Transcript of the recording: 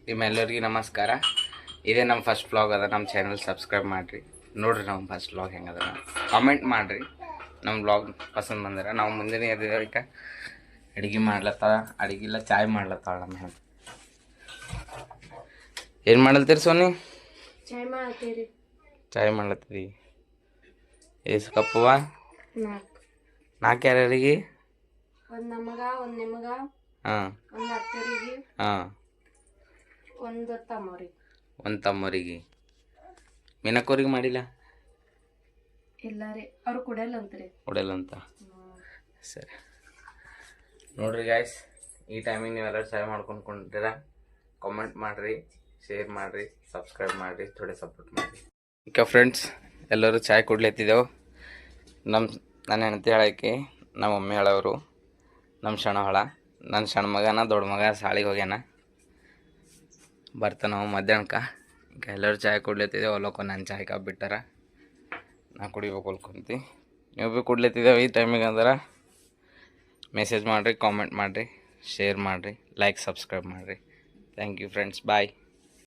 ನಿಮ್ಮೆಲ್ಲರಿಗೂ ನಮಸ್ಕಾರ. ಇದೇ ನಮ್ಮ ಫಸ್ಟ್ ವ್ಲಾಗ್ ಅದ. ನಮ್ಮ ಚಾನಲ್ ಸಬ್ಸ್ಕ್ರೈಬ್ ಮಾಡಿರಿ, ನೋಡಿರಿ ನಮ್ಮ ಫಸ್ಟ್ ವ್ಲಾಗ್ ಹೆಂಗದ, ಕಾಮೆಂಟ್ ಮಾಡಿರಿ. ನಮ್ಮ ವ್ಲಾಗ್ ಪಸಂದ್ ಬಂದ್ರೆ ನಾವು ಮುಂದಿನ ಇದಕ್ಕೆ ಅಡುಗೆ ಮಾಡ್ಲತ್ತಾಳ, ಅಡುಗೆಲ್ಲ ಚಾಯ್ ಮಾಡ್ಲತ್ತಾಳ. ನಮ್ಮ ಹೆಣ್ಣು ಏನು ಮಾಡಲ್ತೀರಿ ಸೋನಿ? ಚಾಯ್ ಮಾಡ್ಲತ್ತೀರಿ. ಎಷ್ಟು ಕಪ್ಪುವ? 4 ಯಾರ್ಯಾರಿಗೆ? ಒಂದು ನಮಗ, ಒಂದು ನಿಮಗ, ಹಾಂ, ಒಂದು ಅಕ್ಕರಿಗೆ, ಹಾಂ, ಒಂದು ತಮ್ಮರಿಗೆ. ಒಂದು ತಮ್ಮರಿಗೆ. ಮೀನಕ್ಕವ್ರಿಗೆ ಮಾಡಿಲ್ಲ? ಇಲ್ಲ ರೀ, ಅವ್ರು ಕುಡಿಯಲ್ಲ ಅಂತ್ರಿ. ಕುಡಿಯಲ್ಲ ಅಂತ. ಸರಿ ನೋಡ್ರಿ ಗಾಯ್ಸ್, ಈ ಟೈಮಿಗೆ ನೀವೆಲ್ಲರೂ ಚಾಯ್ ಮಾಡ್ಕೊಂಡ್ಕೊಂಡಿರ. ಕಾಮೆಂಟ್ ಮಾಡಿರಿ, ಶೇರ್ ಮಾಡಿರಿ, ಸಬ್ಸ್ಕ್ರೈಬ್ ಮಾಡಿರಿ, ಥೋಡೆ ಸಪೋರ್ಟ್ ಮಾಡಿರಿ. ಈಗ ಫ್ರೆಂಡ್ಸ್ ಎಲ್ಲರೂ ಚಾಯ್ ಕುಡ್ಲೆತ್ತಿದ್ದೆವು. ನನ್ನ ಹೆಂಡತಿ ಹೇಳಕ್ಕೆ ನಮ್ಮ ಮಮ್ಮಿ ಹೇಳೋರು, ನಮ್ಮ ಸಣ್ಣ ಹೊಳ, ನನ್ನ ಸಣ್ಣ ಮಗನ ದೊಡ್ಡ ಮಗ ಸಾಲಿಗೆ ಹೋಗ್ಯಾನ, ಬರ್ತಾನೆ ನಾವು ಮಧ್ಯಾಹ್ನಕ್ಕೆ. ಈಗ ಎಲ್ಲರೂ ಚಾಯ್ ಕುಡ್ಲೆತ್ತಿದ್ದೇವೆ. ಹೊಲಕ್ಕೆ ನಾನು ಚಾಯ್ ಕಾಪಿ ಬಿಟ್ಟಾರ, ನಾ ಕುಡಿಬೇಕು ಹೊಲ್ಕೊಂತಿ. ನೀವು ಭೀ ಕುಡ್ಲೆತ್ತಿದ್ದೇವೆ ಈ ಟೈಮಿಗೆ ಅಂದ್ರೆ ಮೆಸೇಜ್ ಮಾಡಿರಿ, ಕಾಮೆಂಟ್ ಮಾಡಿರಿ, ಶೇರ್ ಮಾಡಿರಿ, ಲೈಕ್ ಸಬ್ಸ್ಕ್ರೈಬ್ ಮಾಡಿರಿ. Thank you friends, bye.